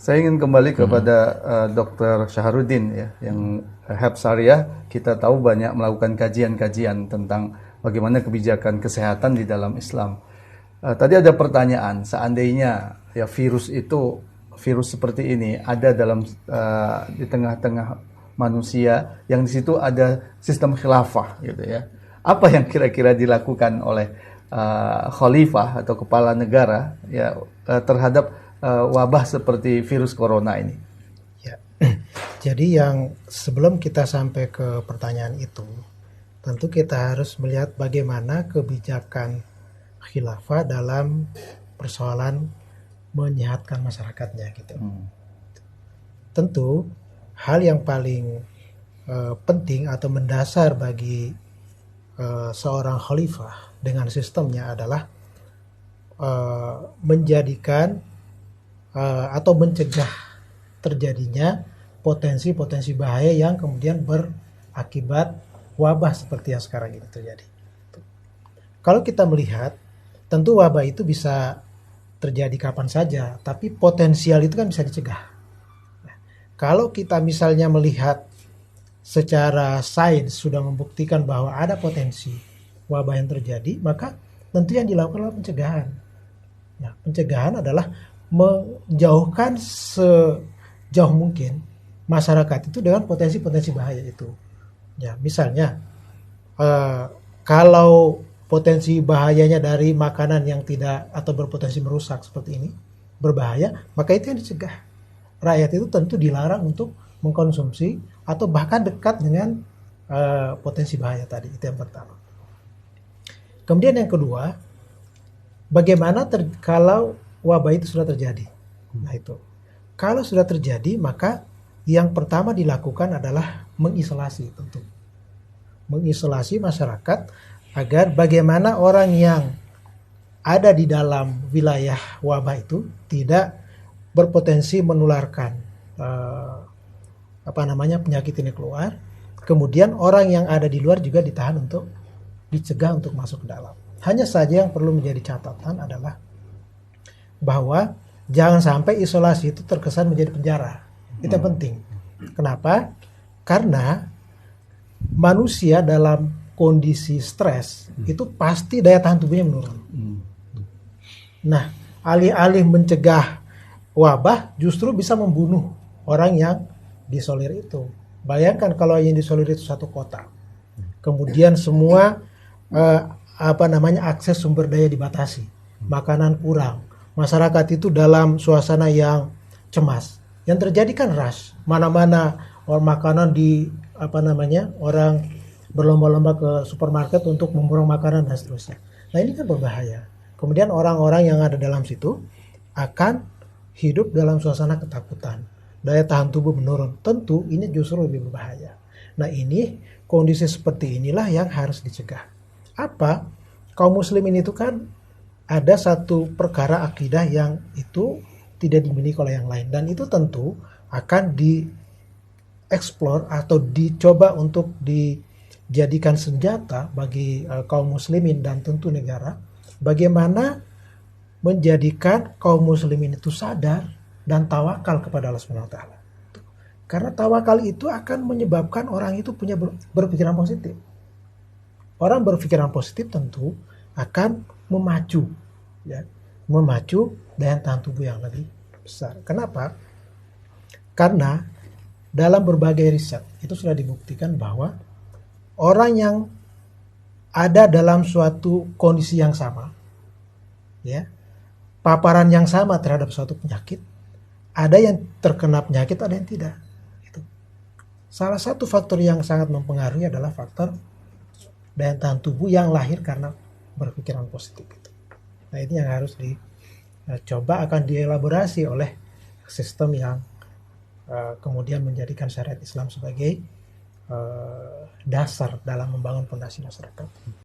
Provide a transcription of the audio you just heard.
Saya ingin kembali kepada Dr. Syahrudin ya, yang Help Syariah kita tahu banyak melakukan kajian-kajian tentang bagaimana kebijakan kesehatan di dalam Islam. Tadi ada pertanyaan, seandainya ya virus seperti ini ada dalam di tengah-tengah manusia yang di situ ada sistem khilafah gitu ya. Apa yang kira-kira dilakukan oleh khalifah atau kepala negara ya terhadap wabah seperti virus corona ini? Ya. Jadi yang sebelum kita sampai ke pertanyaan itu, tentu kita harus melihat bagaimana kebijakan khilafah dalam persoalan menyehatkan masyarakatnya gitu. Tentu hal yang paling penting atau mendasar bagi seorang khalifah dengan sistemnya adalah menjadikan atau mencegah terjadinya potensi-potensi bahaya yang kemudian berakibat wabah seperti yang sekarang ini terjadi. Kalau kita melihat, tentu wabah itu bisa terjadi kapan saja, tapi potensial itu kan bisa dicegah. Nah, kalau kita misalnya melihat secara sains sudah membuktikan bahwa ada potensi wabah yang terjadi, maka tentu yang dilakukan adalah pencegahan. Nah, pencegahan adalah menjauhkan sejauh mungkin masyarakat itu dengan potensi-potensi bahaya itu. Ya, misalnya kalau potensi bahayanya dari makanan yang tidak atau berpotensi merusak seperti ini berbahaya, maka itu yang dicegah. Rakyat itu tentu dilarang untuk mengkonsumsi atau bahkan dekat dengan potensi bahaya tadi. Itu yang pertama. Kemudian yang kedua, bagaimana kalau wabah itu sudah terjadi? Nah itu, kalau sudah terjadi maka yang pertama dilakukan adalah mengisolasi tentu. Mengisolasi masyarakat agar bagaimana orang yang ada di dalam wilayah wabah itu tidak berpotensi menularkan penyakit ini keluar. Kemudian orang yang ada di luar juga ditahan untuk dicegah untuk masuk ke dalam. Hanya saja yang perlu menjadi catatan adalah bahwa jangan sampai isolasi itu terkesan menjadi penjara. Itu yang penting. Kenapa? Karena manusia dalam kondisi stres itu pasti daya tahan tubuhnya menurun. Nah, alih-alih mencegah wabah justru bisa membunuh orang yang diisolir itu. Bayangkan kalau yang diisolir itu satu kota. Kemudian semua akses sumber daya dibatasi. Makanan kurang. Masyarakat itu dalam suasana yang cemas. Yang terjadi kan rush. Mana-mana makanan orang berlomba-lomba ke supermarket untuk memborong makanan dan seterusnya. Nah ini kan berbahaya. Kemudian orang-orang yang ada dalam situ akan hidup dalam suasana ketakutan. Daya tahan tubuh menurun. Tentu ini justru lebih berbahaya. Nah ini kondisi seperti inilah yang harus dicegah. Apa? Kaum muslimin itu kan ada satu perkara akidah yang itu tidak dimiliki oleh yang lain. Dan itu tentu akan dieksplor atau dicoba untuk dijadikan senjata bagi kaum muslimin dan tentu negara. Bagaimana menjadikan kaum muslimin itu sadar dan tawakal kepada Allah SWT. Karena tawakal itu akan menyebabkan orang itu punya berpikiran positif. Orang berpikiran positif tentu akan memacu daya tahan tubuh yang lebih besar. Kenapa? Karena dalam berbagai riset itu sudah dibuktikan bahwa orang yang ada dalam suatu kondisi yang sama, paparan yang sama terhadap suatu penyakit, ada yang terkena penyakit, ada yang tidak. Itu. Salah satu faktor yang sangat mempengaruhi adalah faktor daya tahan tubuh yang lahir karena berpikiran positif itu. Nah ini yang harus dicoba akan dielaborasi oleh sistem yang kemudian menjadikan syariat Islam sebagai dasar dalam membangun fondasi masyarakat.